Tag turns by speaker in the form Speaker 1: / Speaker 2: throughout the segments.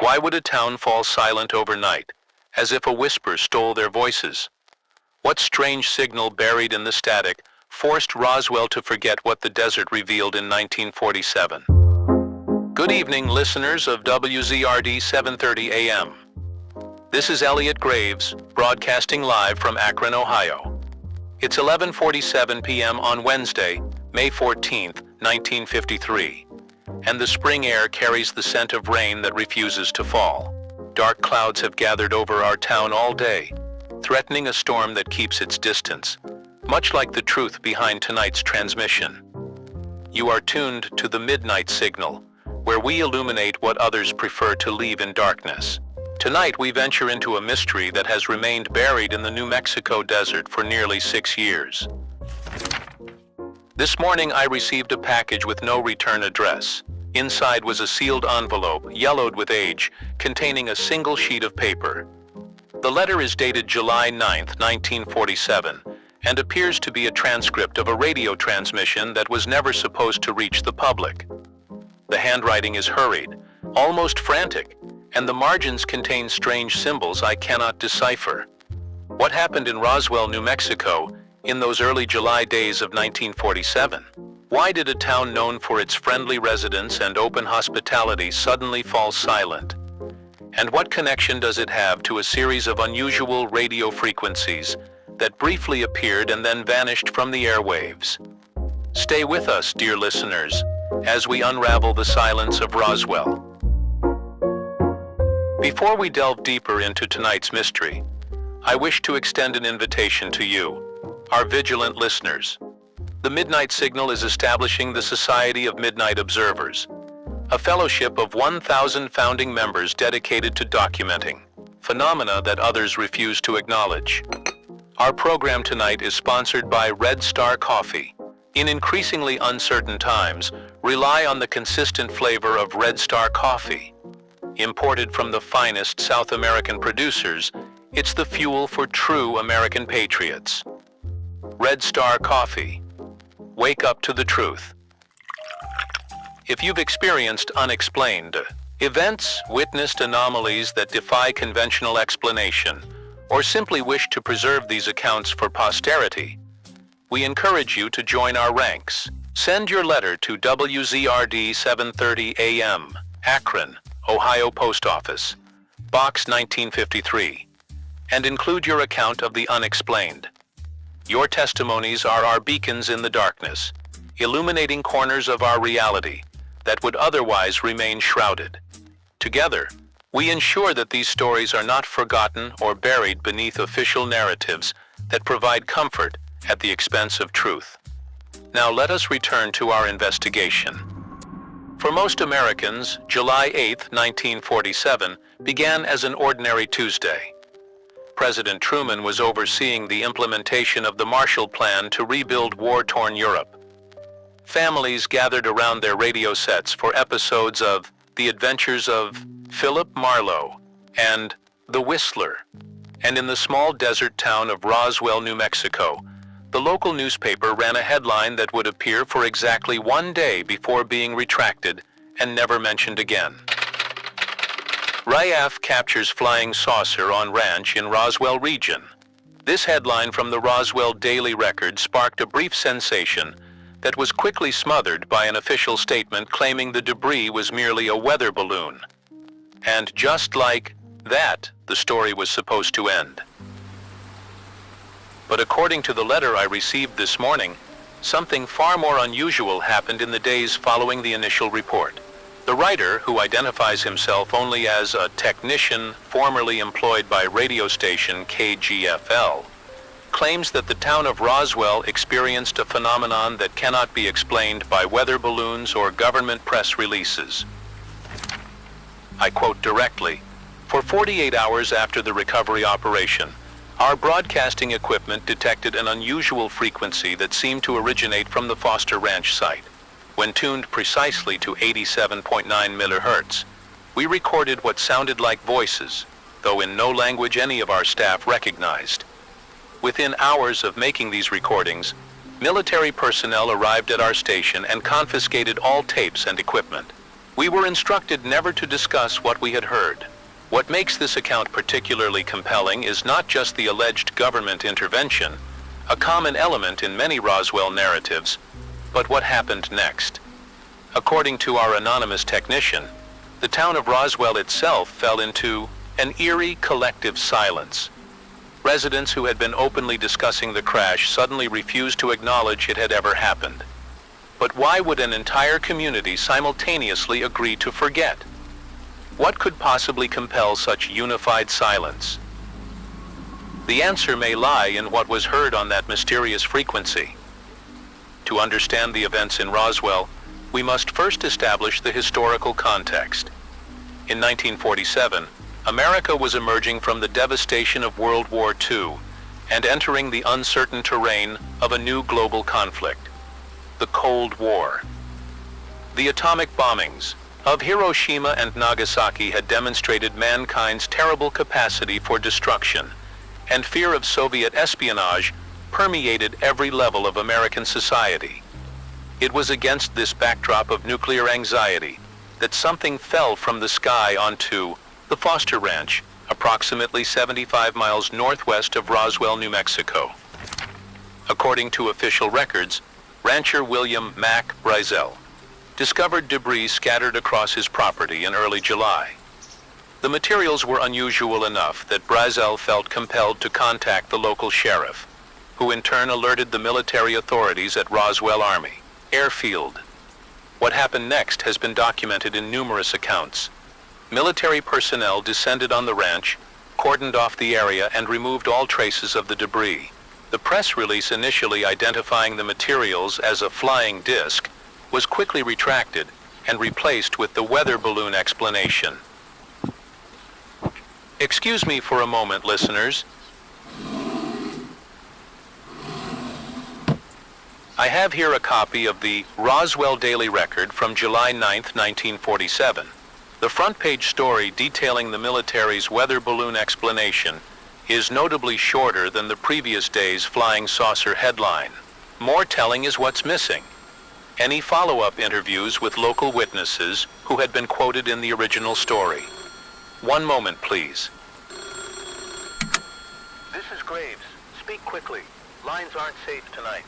Speaker 1: Why would a town fall silent overnight, as if a whisper stole their voices? What strange signal buried in the static forced Roswell to forget what the desert revealed in 1947? Good evening, listeners of WZRD 730 AM. This is Elliot Graves, broadcasting live from Akron, Ohio. It's 11:47 p.m. on Wednesday, May 14th, 1953, and the spring air carries the scent of rain that refuses to fall. Dark clouds have gathered over our town all day, threatening a storm that keeps its distance, much like the truth behind tonight's transmission. You are tuned to the Midnight Signal, where we illuminate what others prefer to leave in darkness. Tonight we venture into a mystery that has remained buried in the New Mexico desert for nearly 6 years. This morning I received a package with no return address. Inside was a sealed envelope, yellowed with age, containing a single sheet of paper. The letter is dated July 9, 1947, and appears to be a transcript of a radio transmission that was never supposed to reach the public. The handwriting is hurried, almost frantic, and the margins contain strange symbols I cannot decipher. What happened in Roswell, New Mexico, in those early July days of 1947? Why did a town known for its friendly residents and open hospitality suddenly fall silent? And what connection does it have to a series of unusual radio frequencies that briefly appeared and then vanished from the airwaves? Stay with us, dear listeners, as we unravel the silence of Roswell. Before we delve deeper into tonight's mystery, I wish to extend an invitation to you, our vigilant listeners. The Midnight Signal is establishing the Society of Midnight Observers, a fellowship of 1,000 founding members dedicated to documenting phenomena that others refuse to acknowledge. Our program tonight is sponsored by Red Star Coffee. In increasingly uncertain times, rely on the consistent flavor of Red Star Coffee. Imported from the finest South American producers, it's the fuel for true American patriots. Red Star Coffee. Wake up to the truth. If you've experienced unexplained events, witnessed anomalies that defy conventional explanation, or simply wish to preserve these accounts for posterity, we encourage you to join our ranks. Send your letter to WZRD 730 AM, Akron, Ohio Post Office, Box 1953, and include your account of the unexplained. Your testimonies are our beacons in the darkness, illuminating corners of our reality that would otherwise remain shrouded. Together, we ensure that these stories are not forgotten or buried beneath official narratives that provide comfort at the expense of truth. Now let us return to our investigation. For most Americans, July 8, 1947, began as an ordinary Tuesday. President Truman was overseeing the implementation of the Marshall Plan to rebuild war-torn Europe. Families gathered around their radio sets for episodes of The Adventures of Philip Marlowe and The Whistler. And in the small desert town of Roswell, New Mexico, the local newspaper ran a headline that would appear for exactly 1 day before being retracted and never mentioned again. RIAF captures flying saucer on ranch in Roswell region. This headline from the Roswell Daily Record sparked a brief sensation that was quickly smothered by an official statement claiming the debris was merely a weather balloon. And just like that, the story was supposed to end. But according to the letter I received this morning, something far more unusual happened in the days following the initial report. The writer, who identifies himself only as a technician formerly employed by radio station KGFL, claims that the town of Roswell experienced a phenomenon that cannot be explained by weather balloons or government press releases. I quote directly, "For 48 hours after the recovery operation, our broadcasting equipment detected an unusual frequency that seemed to originate from the Foster Ranch site. When tuned precisely to 87.9 MHz, we recorded what sounded like voices, though in no language any of our staff recognized. Within hours of making these recordings, military personnel arrived at our station and confiscated all tapes and equipment. We were instructed never to discuss what we had heard. What makes this account particularly compelling is not just the alleged government intervention, a common element in many Roswell narratives, but what happened next. According to our anonymous technician, the town of Roswell itself fell into an eerie collective silence. Residents who had been openly discussing the crash suddenly refused to acknowledge it had ever happened. But why would an entire community simultaneously agree to forget? What could possibly compel such unified silence? The answer may lie in what was heard on that mysterious frequency. To understand the events in Roswell, we must first establish the historical context. In 1947, America was emerging from the devastation of World War II and entering the uncertain terrain of a new global conflict, the Cold War. The atomic bombings of Hiroshima and Nagasaki had demonstrated mankind's terrible capacity for destruction, and fear of Soviet espionage permeated every level of American society. It was against this backdrop of nuclear anxiety that something fell from the sky onto the Foster Ranch, approximately 75 miles northwest of Roswell, New Mexico. According to official records, rancher William Mack Brazel discovered debris scattered across his property in early July. The materials were unusual enough that Brazel felt compelled to contact the local sheriff, who in turn alerted the military authorities at Roswell Army Airfield. What happened next has been documented in numerous accounts. Military personnel descended on the ranch, cordoned off the area, and removed all traces of the debris. The press release initially identifying the materials as a flying disc was quickly retracted and replaced with the weather balloon explanation. Excuse me for a moment, listeners. I have here a copy of the Roswell Daily Record from July 9, 1947. The front page story detailing the military's weather balloon explanation is notably shorter than the previous day's flying saucer headline. More telling is what's missing. Any follow-up interviews with local witnesses who had been quoted in the original story. One moment, please. This is Graves. Speak quickly. Lines aren't safe tonight.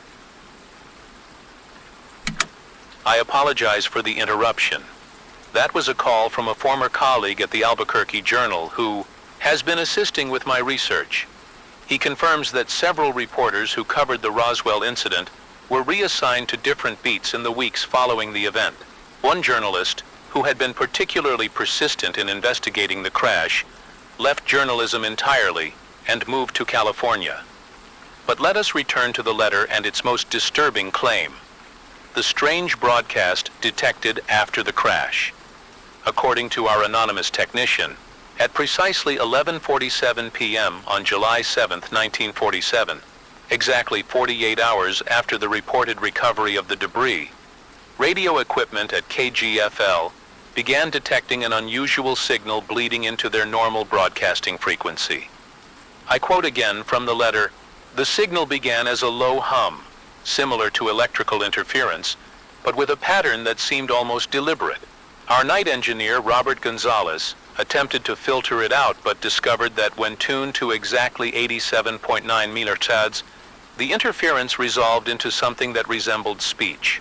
Speaker 1: I apologize for the interruption. That was a call from a former colleague at the Albuquerque Journal who has been assisting with my research. He confirms that several reporters who covered the Roswell incident were reassigned to different beats in the weeks following the event. One journalist, who had been particularly persistent in investigating the crash, left journalism entirely and moved to California. But let us return to the letter and its most disturbing claim: the strange broadcast detected after the crash. According to our anonymous technician, at precisely 11:47 p.m. on July 7, 1947, exactly 48 hours after the reported recovery of the debris, radio equipment at KGFL began detecting an unusual signal bleeding into their normal broadcasting frequency. I quote again from the letter: "The signal began as a low hum, similar to electrical interference, but with a pattern that seemed almost deliberate. Our night engineer, Robert Gonzalez, attempted to filter it out, but discovered that when tuned to exactly 87.9 megahertz, the interference resolved into something that resembled speech.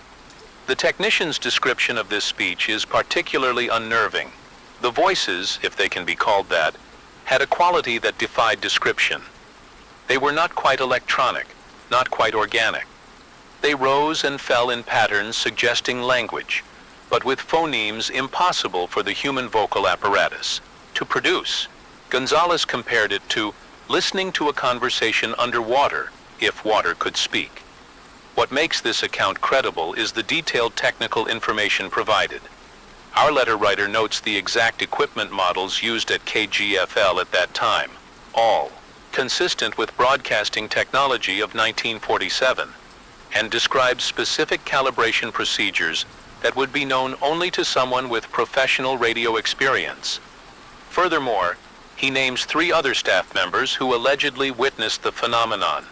Speaker 1: The technician's description of this speech is particularly unnerving. The voices, if they can be called that, had a quality that defied description. They were not quite electronic, not quite organic. They rose and fell in patterns suggesting language, but with phonemes impossible for the human vocal apparatus to produce." Gonzalez compared it to listening to a conversation underwater, if water could speak. What makes this account credible is the detailed technical information provided. Our letter writer notes the exact equipment models used at KGFL at that time, all consistent with broadcasting technology of 1947, and describes specific calibration procedures that would be known only to someone with professional radio experience. Furthermore, he names 3 other staff members who allegedly witnessed the phenomenon: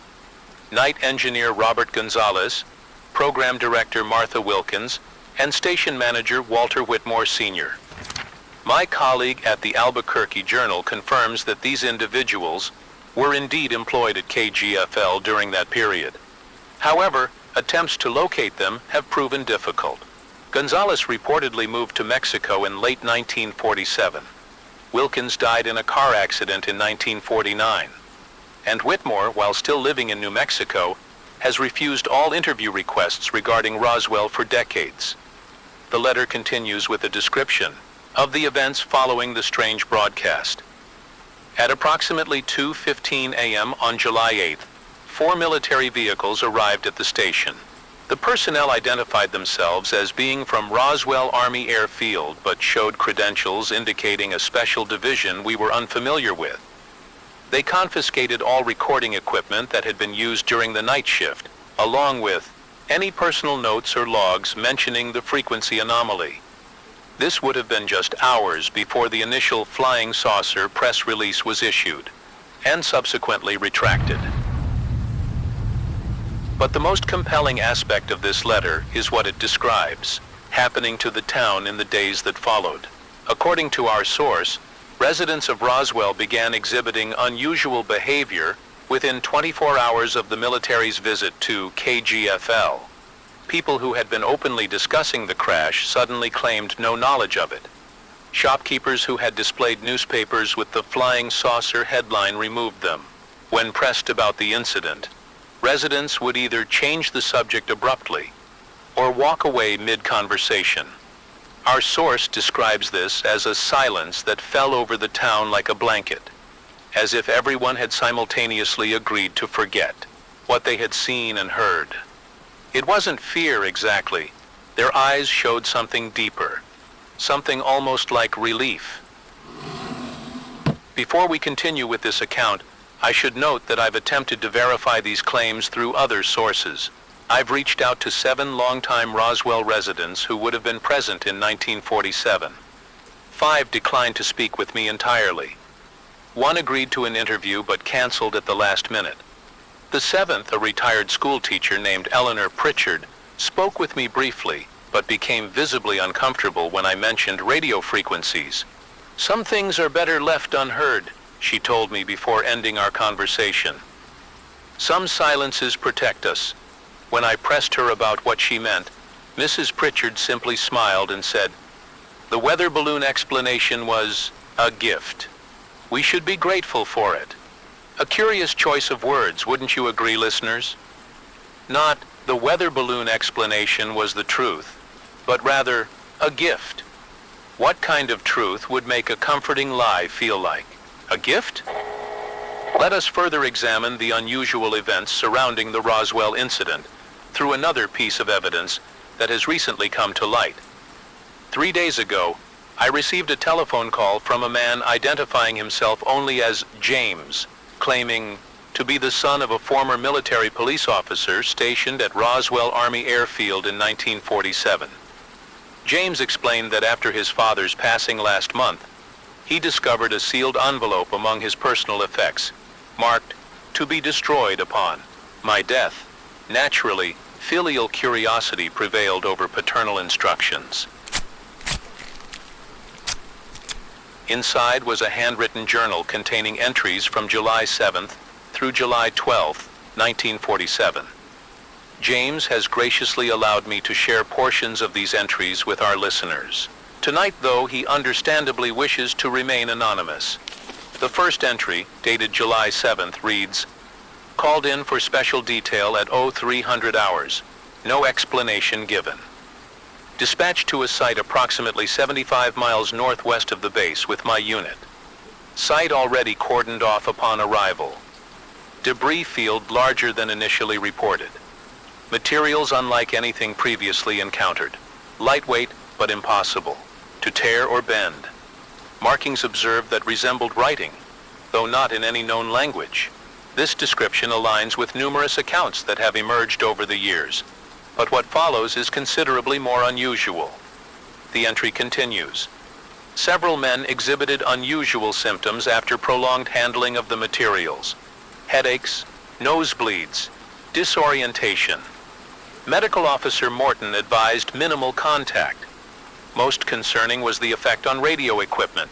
Speaker 1: night engineer Robert Gonzalez, program director Martha Wilkins, and station manager Walter Whitmore Sr. My colleague at the Albuquerque Journal confirms that these individuals were indeed employed at KGFL during that period. However, attempts to locate them have proven difficult. Gonzalez reportedly moved to Mexico in late 1947. Wilkins died in a car accident in 1949. And Whitmore, while still living in New Mexico, has refused all interview requests regarding Roswell for decades. The letter continues with a description of the events following the strange broadcast. At approximately 2:15 a.m. on July 8th, 4 military vehicles arrived at the station. The personnel identified themselves as being from Roswell Army Airfield, but showed credentials indicating a special division we were unfamiliar with. They confiscated all recording equipment that had been used during the night shift, along with any personal notes or logs mentioning the frequency anomaly. This would have been just hours before the initial flying saucer press release was issued, and subsequently retracted. But the most compelling aspect of this letter is what it describes, happening to the town in the days that followed. According to our source, residents of Roswell began exhibiting unusual behavior within 24 hours of the military's visit to KGFL. People who had been openly discussing the crash suddenly claimed no knowledge of it. Shopkeepers who had displayed newspapers with the flying saucer headline removed them. When pressed about the incident, residents would either change the subject abruptly or walk away mid-conversation. Our source describes this as a silence that fell over the town like a blanket, as if everyone had simultaneously agreed to forget what they had seen and heard. It wasn't fear exactly. Their eyes showed something deeper, something almost like relief. Before we continue with this account, I should note that I've attempted to verify these claims through other sources. I've reached out to 7 longtime Roswell residents who would have been present in 1947. 5 declined to speak with me entirely. 1 agreed to an interview but canceled at the last minute. The 7th, a retired school teacher named Eleanor Pritchard, spoke with me briefly, but became visibly uncomfortable when I mentioned radio frequencies. "Some things are better left unheard," she told me before ending our conversation. Some silences protect us. When I pressed her about what she meant, Mrs. Pritchard simply smiled and said, "The weather balloon explanation was a gift. We should be grateful for it." A curious choice of words, wouldn't you agree, listeners? Not the weather balloon explanation was the truth, but rather a gift. What kind of truth would make a comforting lie feel like? A gift? Let us further examine the unusual events surrounding the Roswell incident through another piece of evidence that has recently come to light. 3 days ago, I received a telephone call from a man identifying himself only as James, claiming to be the son of a former military police officer stationed at Roswell Army Airfield in 1947. James explained that after his father's passing last month, he discovered a sealed envelope among his personal effects, marked, "To be destroyed upon my death." Naturally, filial curiosity prevailed over paternal instructions. Inside was a handwritten journal containing entries from July 7th through July 12th, 1947. James has graciously allowed me to share portions of these entries with our listeners. Tonight, though, he understandably wishes to remain anonymous. The first entry, dated July 7th, reads, "Called in for special detail at 0300 hours. No explanation given. Dispatched to a site approximately 75 miles northwest of the base with my unit. Site already cordoned off upon arrival. Debris field larger than initially reported. Materials unlike anything previously encountered. Lightweight but impossible to tear or bend. Markings observed that resembled writing, though not in any known language. This description aligns with numerous accounts that have emerged over the years, but what follows is considerably more unusual." The entry continues. "Several men exhibited unusual symptoms after prolonged handling of the materials. Headaches, nosebleeds, disorientation. Medical Officer Morton advised minimal contact. Most concerning was the effect on radio equipment.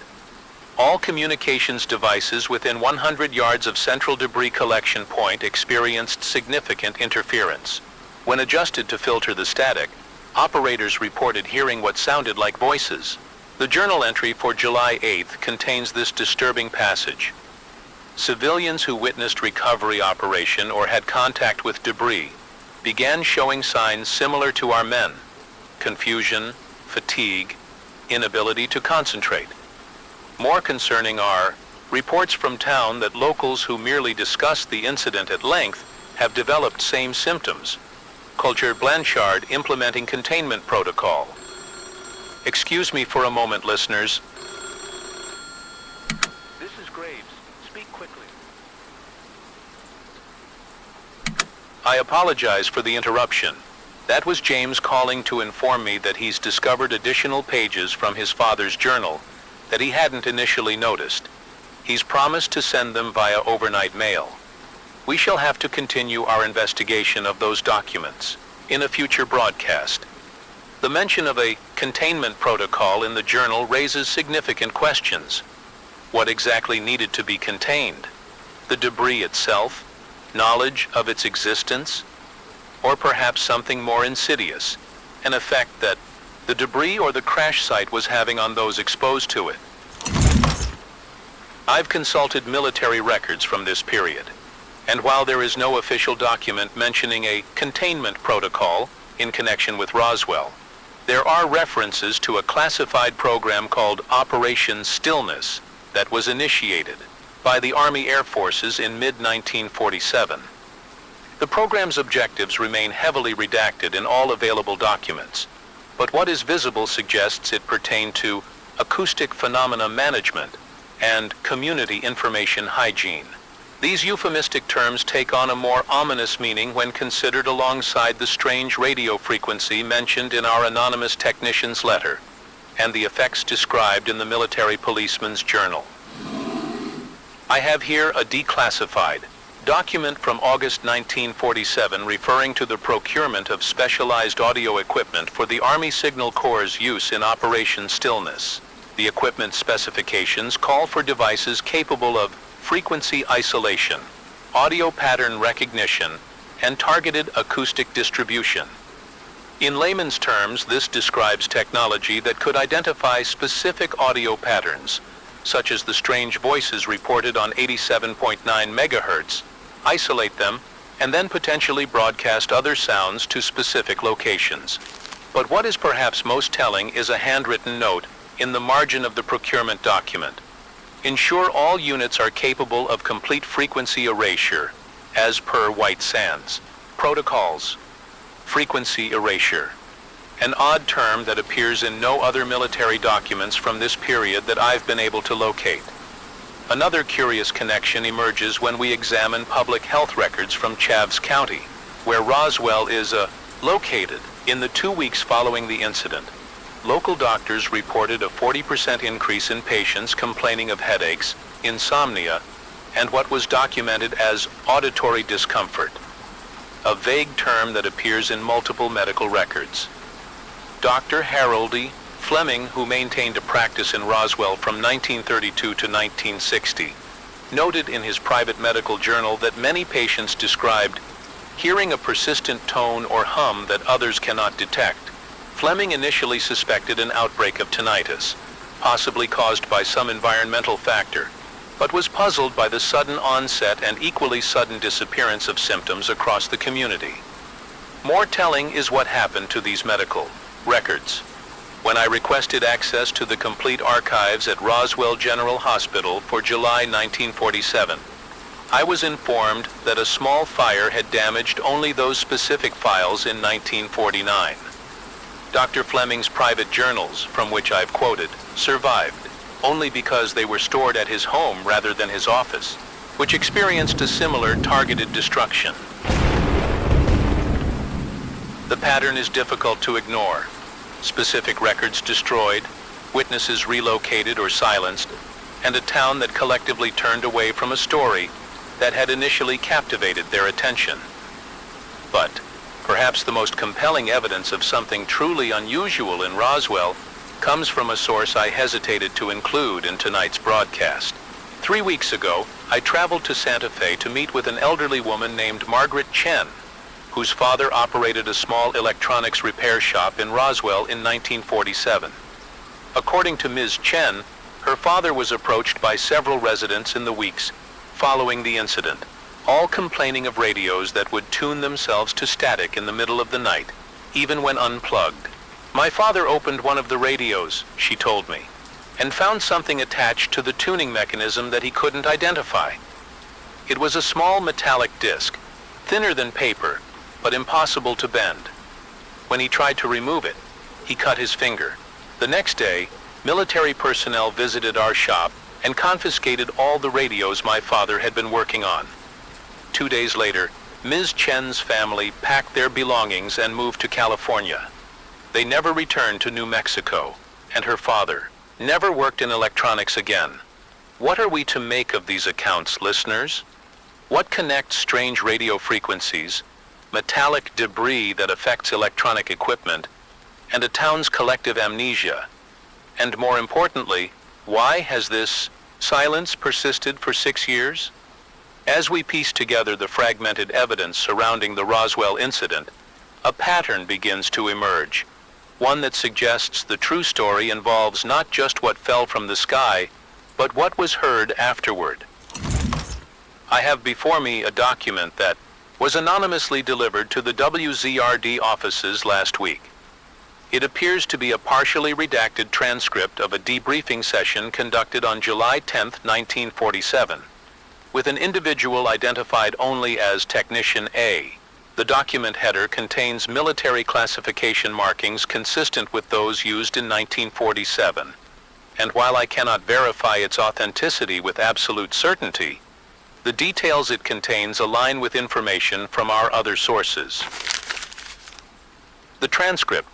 Speaker 1: All communications devices within 100 yards of central debris collection point experienced significant interference. When adjusted to filter the static, operators reported hearing what sounded like voices. The journal entry for July 8th contains this disturbing passage. Civilians who witnessed recovery operation or had contact with debris began showing signs similar to our men: confusion, fatigue, inability to concentrate. More concerning are reports from town that locals who merely discussed the incident at length have developed same symptoms. Culture Blanchard implementing containment protocol. Excuse me for a moment, listeners. This is Graves. Speak quickly. I apologize for the interruption. That was James calling to inform me that he's discovered additional pages from his father's journal that he hadn't initially noticed. He's promised to send them via overnight mail. We shall have to continue our investigation of those documents in a future broadcast. The mention of a containment protocol in the journal raises significant questions. What exactly needed to be contained? The debris itself? Knowledge of its existence? Or perhaps something more insidious, an effect that the debris or the crash site was having on those exposed to it? I've consulted military records from this period, and while there is no official document mentioning a containment protocol in connection with Roswell, there are references to a classified program called Operation Stillness that was initiated by the Army Air Forces in mid-1947. The program's objectives remain heavily redacted in all available documents, but what is visible suggests it pertained to acoustic phenomena management and community information hygiene. These euphemistic terms take on a more ominous meaning when considered alongside the strange radio frequency mentioned in our anonymous technician's letter and the effects described in the military policeman's journal. I have here a declassified document from August 1947 referring to the procurement of specialized audio equipment for the Army Signal Corps' use in Operation Stillness. The equipment specifications call for devices capable of frequency isolation, audio pattern recognition, and targeted acoustic distribution. In layman's terms, this describes technology that could identify specific audio patterns, such as the strange voices reported on 87.9 megahertz, isolate them, and then potentially broadcast other sounds to specific locations. But what is perhaps most telling is a handwritten note in the margin of the procurement document. Ensure all units are capable of complete frequency erasure, as per White Sands. Protocols. Frequency erasure. An odd term that appears in no other military documents from this period that I've been able to locate. Another curious connection emerges when we examine public health records from Chaves County, where Roswell is located. In the 2 weeks following the incident, local doctors reported a 40% increase in patients complaining of headaches, insomnia, and what was documented as auditory discomfort, a vague term that appears in multiple medical records. Dr. Harold E. Fleming, who maintained a practice in Roswell from 1932 to 1960, noted in his private medical journal that many patients described hearing a persistent tone or hum that others cannot detect. Fleming initially suspected an outbreak of tinnitus, possibly caused by some environmental factor, but was puzzled by the sudden onset and equally sudden disappearance of symptoms across the community. More telling is what happened to these medical records. When I requested access to the complete archives at Roswell General Hospital for July 1947, I was informed that a small fire had damaged only those specific files in 1949. Dr. Fleming's private journals, from which I've quoted, survived, only because they were stored at his home rather than his office, which experienced a similar targeted destruction. The pattern is difficult to ignore. Specific records destroyed, witnesses relocated or silenced, and a town that collectively turned away from a story that had initially captivated their attention. But Perhaps the most compelling evidence of something truly unusual in Roswell comes from a source I hesitated to include in tonight's broadcast. 3 weeks ago, I traveled to Santa Fe to meet with an elderly woman named Margaret Chen, whose father operated a small electronics repair shop in Roswell in 1947. According to Ms. Chen, her father was approached by several residents in the weeks following the incident, all complaining of radios that would tune themselves to static in the middle of the night, even when unplugged. My father opened one of the radios, she told me, and found something attached to the tuning mechanism that he couldn't identify. It was a small metallic disc, thinner than paper, but impossible to bend. When he tried to remove it, he cut his finger. The next day, military personnel visited our shop and confiscated all the radios my father had been working on. 2 days later, Ms. Chen's family packed their belongings and moved to California. They never returned to New Mexico, and her father never worked in electronics again. What are we to make of these accounts, listeners? What connects strange radio frequencies, metallic debris that affects electronic equipment, and a town's collective amnesia? And more importantly, why has this silence persisted for 6 years? As we piece together the fragmented evidence surrounding the Roswell incident, a pattern begins to emerge, one that suggests the true story involves not just what fell from the sky, but what was heard afterward. I have before me a document that was anonymously delivered to the WZRD offices last week. It appears to be a partially redacted transcript of a debriefing session conducted on July 10, 1947, with an individual identified only as Technician A. The document header contains military classification markings consistent with those used in 1947, and while I cannot verify its authenticity with absolute certainty, the details it contains align with information from our other sources. The transcript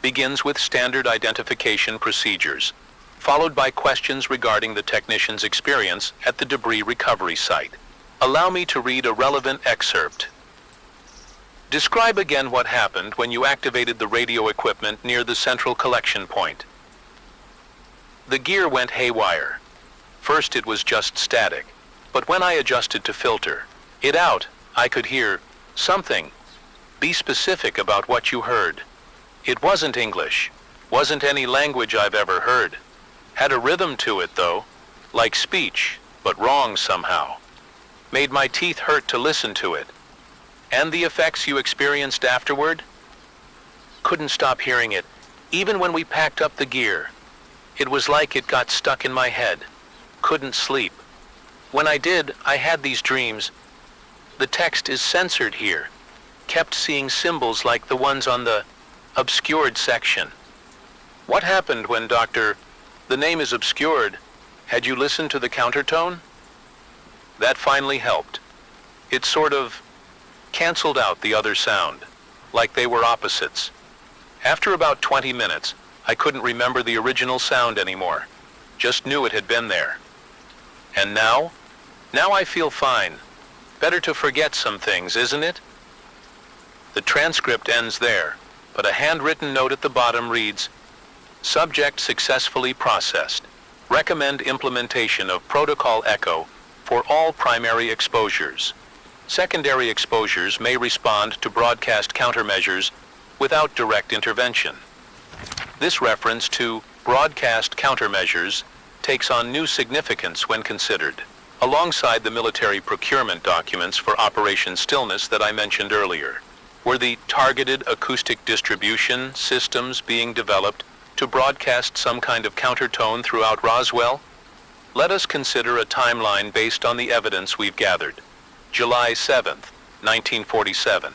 Speaker 1: begins with standard identification procedures, followed by questions regarding the technician's experience at the debris recovery site. Allow me to read a relevant excerpt. Describe again what happened when you activated the radio equipment near the central collection point. The gear went haywire. First it was just static, but when I adjusted to filter it out, I could hear something. Be specific about what you heard. It wasn't English, wasn't any language I've ever heard. Had a rhythm to it though, like speech, but wrong somehow. Made my teeth hurt to listen to it. And the effects you experienced afterward? Couldn't stop hearing it, even when we packed up the gear. It was like it got stuck in my head. Couldn't sleep. When I did, I had these dreams. The text is censored here. Kept seeing symbols like the ones on the obscured section. What happened when the name is obscured? Had you listened to the countertone? That finally helped. It sort of canceled out the other sound, like they were opposites. After about 20 minutes, I couldn't remember the original sound anymore. Just knew it had been there. And now? Now I feel fine. Better to forget some things, isn't it? The transcript ends there, but a handwritten note at the bottom reads, "Subject successfully processed. Recommend implementation of Protocol Echo for all primary exposures. Secondary exposures may respond to broadcast countermeasures without direct intervention." This reference to broadcast countermeasures takes on new significance when considered, alongside the military procurement documents for Operation Stillness that I mentioned earlier. Were the targeted acoustic distribution systems being developed to broadcast some kind of countertone throughout Roswell? Let us consider a timeline based on the evidence we've gathered. July 7th, 1947.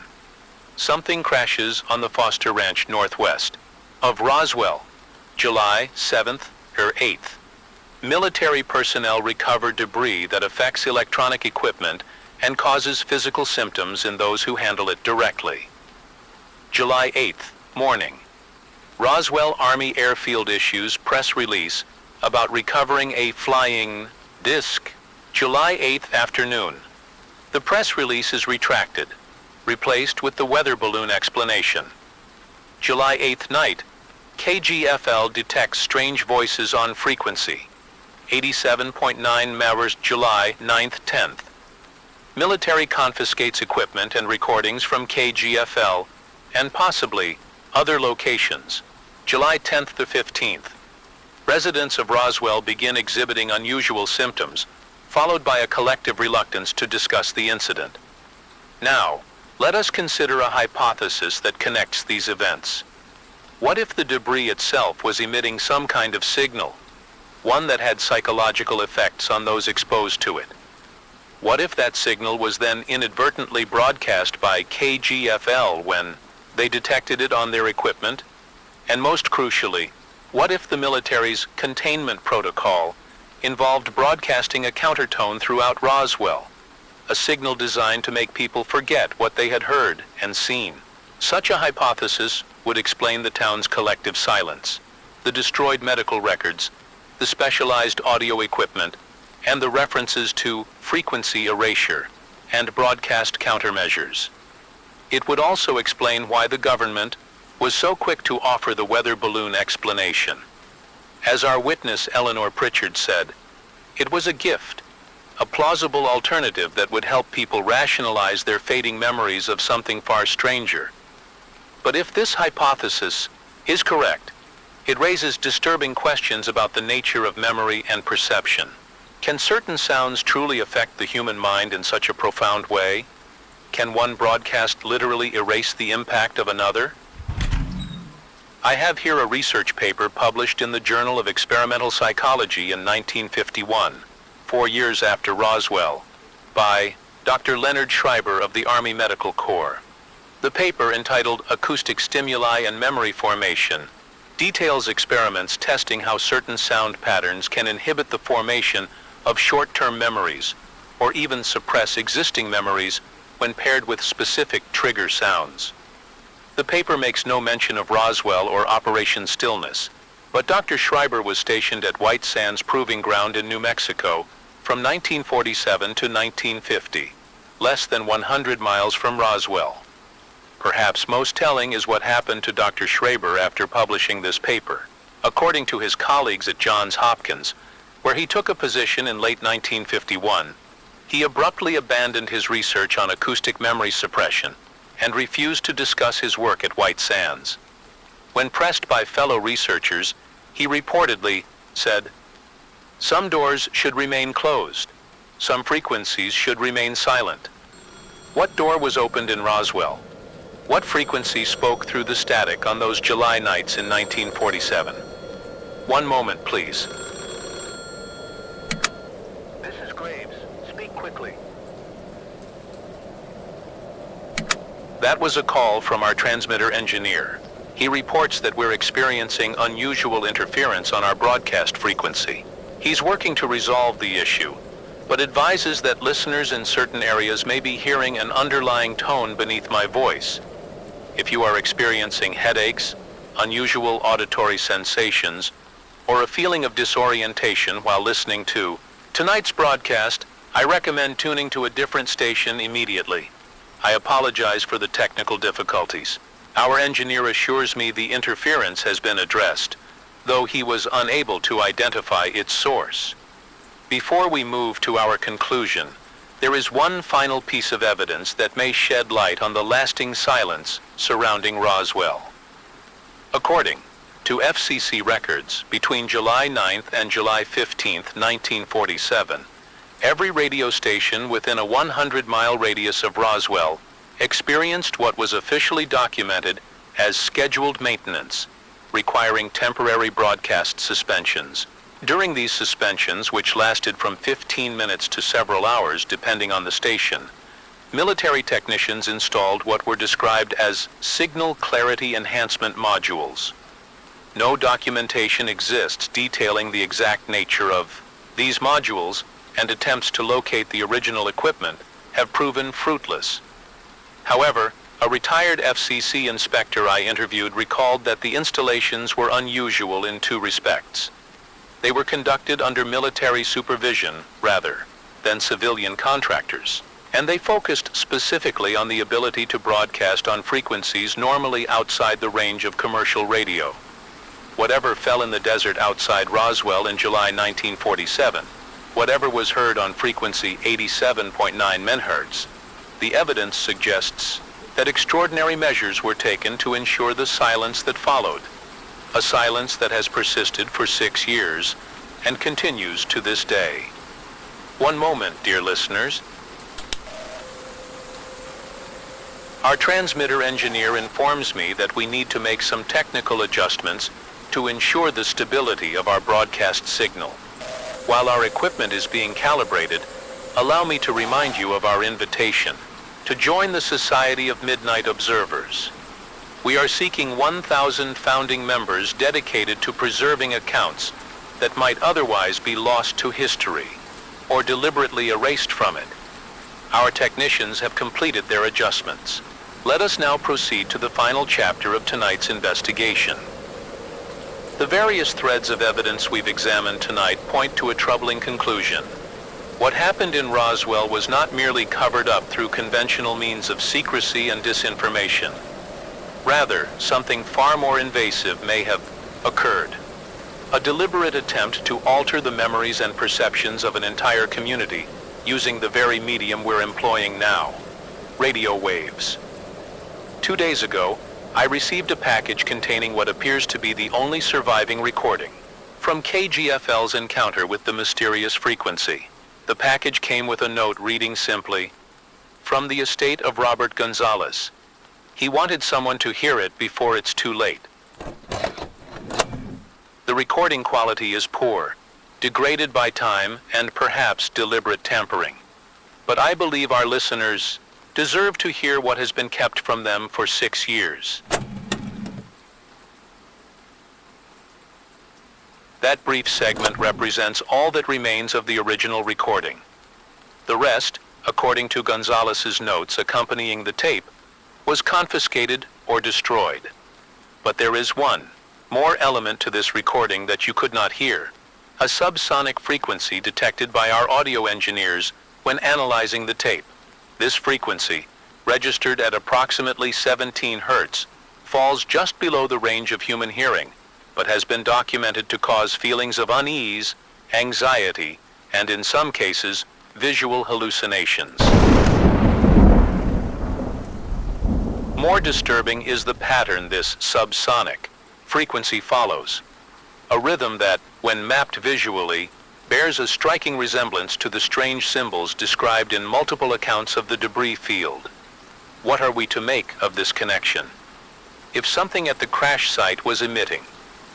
Speaker 1: Something crashes on the Foster Ranch northwest of Roswell. July 7th or 8th. Military personnel recover debris that affects electronic equipment and causes physical symptoms in those who handle it directly. July 8th, morning. Roswell Army Airfield issues press release about recovering a flying disc. July 8th afternoon. The press release is retracted. replaced with the weather balloon explanation. July 8th night, KGFL detects strange voices on frequency. 87.9 MHz. July 9th, 10th. Military confiscates equipment and recordings from KGFL and possibly other locations. July 10th to 15th. Residents of Roswell begin exhibiting unusual symptoms, followed by a collective reluctance to discuss the incident. Now, let us consider a hypothesis that connects these events. What if the debris itself was emitting some kind of signal, one that had psychological effects on those exposed to it? What if that signal was then inadvertently broadcast by KGFL when they detected it on their equipment? And most crucially, what if the military's containment protocol involved broadcasting a countertone throughout Roswell, a signal designed to make people forget what they had heard and seen? Such a hypothesis would explain the town's collective silence, the destroyed medical records, the specialized audio equipment, and the references to frequency erasure and broadcast countermeasures. It would also explain why the government was so quick to offer the weather balloon explanation. As our witness Eleanor Pritchard said, it was a gift, a plausible alternative that would help people rationalize their fading memories of something far stranger. But if this hypothesis is correct, it raises disturbing questions about the nature of memory and perception. Can certain sounds truly affect the human mind in such a profound way? Can one broadcast literally erase the impact of another? I have here a research paper published in the Journal of Experimental Psychology in 1951, 4 years after Roswell, by Dr. Leonard Schreiber of the Army Medical Corps. The paper, entitled Acoustic Stimuli and Memory Formation, details experiments testing how certain sound patterns can inhibit the formation of short-term memories or even suppress existing memories when paired with specific trigger sounds. The paper makes no mention of Roswell or Operation Stillness, but Dr. Schreiber was stationed at White Sands Proving Ground in New Mexico from 1947 to 1950, less than 100 miles from Roswell. Perhaps most telling is what happened to Dr. Schreiber after publishing this paper. According to his colleagues at Johns Hopkins, where he took a position in late 1951, he abruptly abandoned his research on acoustic memory suppression and refused to discuss his work at White Sands. When pressed by fellow researchers, he reportedly said, "Some doors should remain closed. Some frequencies should remain silent." What door was opened in Roswell? What frequency spoke through the static on those July nights in 1947? One moment, please. This is Graves. Speak quickly. That was a call from our transmitter engineer. He reports that we're experiencing unusual interference on our broadcast frequency. He's working to resolve the issue, but advises that listeners in certain areas may be hearing an underlying tone beneath my voice. If you are experiencing headaches, unusual auditory sensations, or a feeling of disorientation while listening to tonight's broadcast, I recommend tuning to a different station immediately. I apologize for the technical difficulties. Our engineer assures me the interference has been addressed, though he was unable to identify its source. Before we move to our conclusion, there is one final piece of evidence that may shed light on the lasting silence surrounding Roswell. According to FCC records, between July 9th and July 15th, 1947, every radio station within a 100-mile radius of Roswell experienced what was officially documented as scheduled maintenance, requiring temporary broadcast suspensions. During these suspensions, which lasted from 15 minutes to several hours depending on the station, military technicians installed what were described as signal clarity enhancement modules. No documentation exists detailing the exact nature of these modules, and attempts to locate the original equipment have proven fruitless. However, a retired FCC inspector I interviewed recalled that the installations were unusual in two respects. They were conducted under military supervision rather than civilian contractors, and they focused specifically on the ability to broadcast on frequencies normally outside the range of commercial radio. Whatever fell in the desert outside Roswell in July 1947, whatever was heard on frequency 87.9 MHz, the evidence suggests that extraordinary measures were taken to ensure the silence that followed, a silence that has persisted for 6 years and continues to this day. One moment, dear listeners. Our transmitter engineer informs me that we need to make some technical adjustments to ensure the stability of our broadcast signal. While our equipment is being calibrated, allow me to remind you of our invitation to join the Society of Midnight Observers. We are seeking 1,000 founding members dedicated to preserving accounts that might otherwise be lost to history or deliberately erased from it. Our technicians have completed their adjustments. Let us now proceed to the final chapter of tonight's investigation. The various threads of evidence we've examined tonight point to a troubling conclusion. What happened in Roswell was not merely covered up through conventional means of secrecy and disinformation. Rather, something far more invasive may have occurred. A deliberate attempt to alter the memories and perceptions of an entire community using the very medium we're employing now, radio waves. 2 days ago, I received a package containing what appears to be the only surviving recording from KGFL's encounter with the mysterious frequency. The package came with a note reading simply, "From the estate of Robert Gonzalez. He wanted someone to hear it before it's too late." The recording quality is poor, degraded by time and perhaps deliberate tampering. But I believe our listeners deserve to hear what has been kept from them for 6 years. That brief segment represents all that remains of the original recording. The rest, according to Gonzalez's notes accompanying the tape, was confiscated or destroyed. But there is one more element to this recording that you could not hear, a subsonic frequency detected by our audio engineers when analyzing the tape. This frequency, registered at approximately 17 Hz, falls just below the range of human hearing, but has been documented to cause feelings of unease, anxiety, and in some cases, visual hallucinations. More disturbing is the pattern this subsonic frequency follows, a rhythm that, when mapped visually, bears a striking resemblance to the strange symbols described in multiple accounts of the debris field. What are we to make of this connection? If something at the crash site was emitting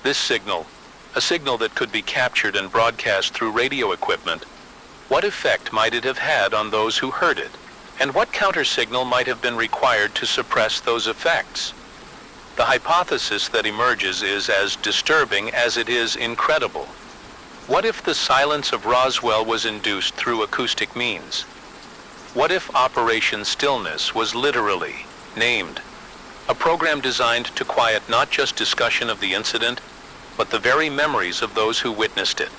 Speaker 1: this signal, a signal that could be captured and broadcast through radio equipment, what effect might it have had on those who heard it? And what countersignal might have been required to suppress those effects? The hypothesis that emerges is as disturbing as it is incredible. What if the silence of Roswell was induced through acoustic means? What if Operation Stillness was literally named? A program designed to quiet not just discussion of the incident, but the very memories of those who witnessed it.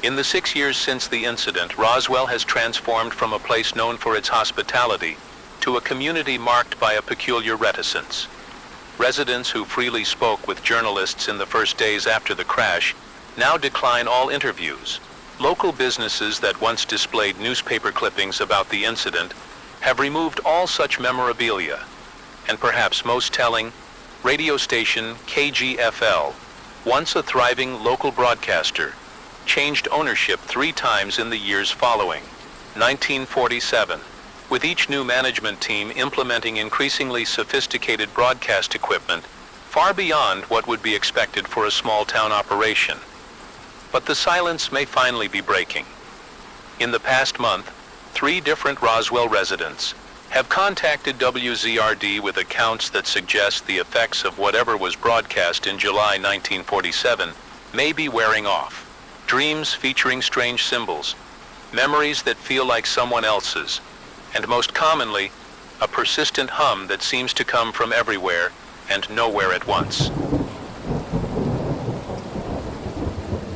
Speaker 1: In the 6 years since the incident, Roswell has transformed from a place known for its hospitality to a community marked by a peculiar reticence. Residents who freely spoke with journalists in the first days after the crash now decline all interviews. Local businesses that once displayed newspaper clippings about the incident have removed all such memorabilia. And perhaps most telling, radio station KGFL, once a thriving local broadcaster, changed ownership 3 times in the years following. 1947, with each new management team implementing increasingly sophisticated broadcast equipment, far beyond what would be expected for a small town operation. But the silence may finally be breaking. In the past month, 3 different Roswell residents have contacted WZRD with accounts that suggest the effects of whatever was broadcast in July 1947 may be wearing off. Dreams featuring strange symbols, memories that feel like someone else's, and most commonly, a persistent hum that seems to come from everywhere and nowhere at once.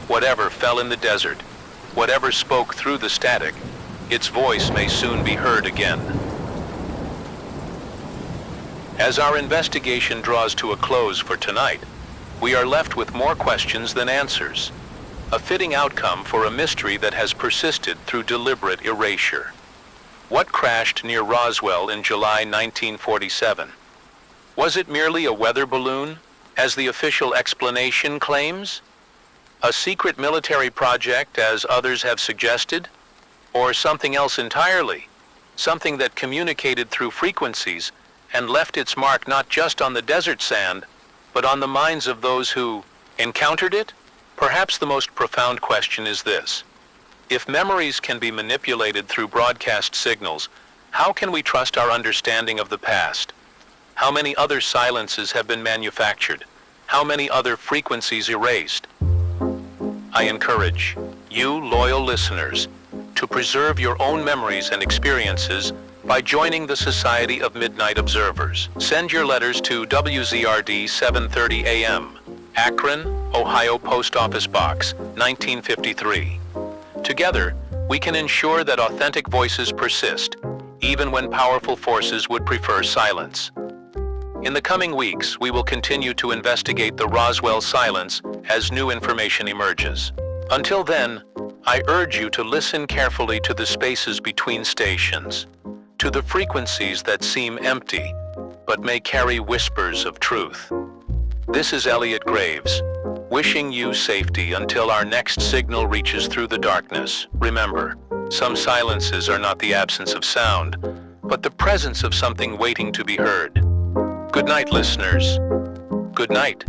Speaker 1: Whatever fell in the desert, whatever spoke through the static, its voice may soon be heard again. As our investigation draws to a close for tonight, we are left with more questions than answers. A fitting outcome for a mystery that has persisted through deliberate erasure. What crashed near Roswell in July 1947? Was it merely a weather balloon, as the official explanation claims? A secret military project, as others have suggested? Or something else entirely? Something that communicated through frequencies and left its mark not just on the desert sand, but on the minds of those who encountered it? Perhaps the most profound question is this. If memories can be manipulated through broadcast signals, how can we trust our understanding of the past? How many other silences have been manufactured? How many other frequencies erased? I encourage you, loyal listeners, to preserve your own memories and experiences by joining the Society of Midnight Observers. Send your letters to WZRD 7:30 a.m., Akron, Ohio Post Office Box, 1953. Together, we can ensure that authentic voices persist, even when powerful forces would prefer silence. In the coming weeks, we will continue to investigate the Roswell silence as new information emerges. Until then, I urge you to listen carefully to the spaces between stations, to the frequencies that seem empty, but may carry whispers of truth. This is Elliot Graves, wishing you safety until our next signal reaches through the darkness. Remember, some silences are not the absence of sound, but the presence of something waiting to be heard. Good night, listeners. Good night.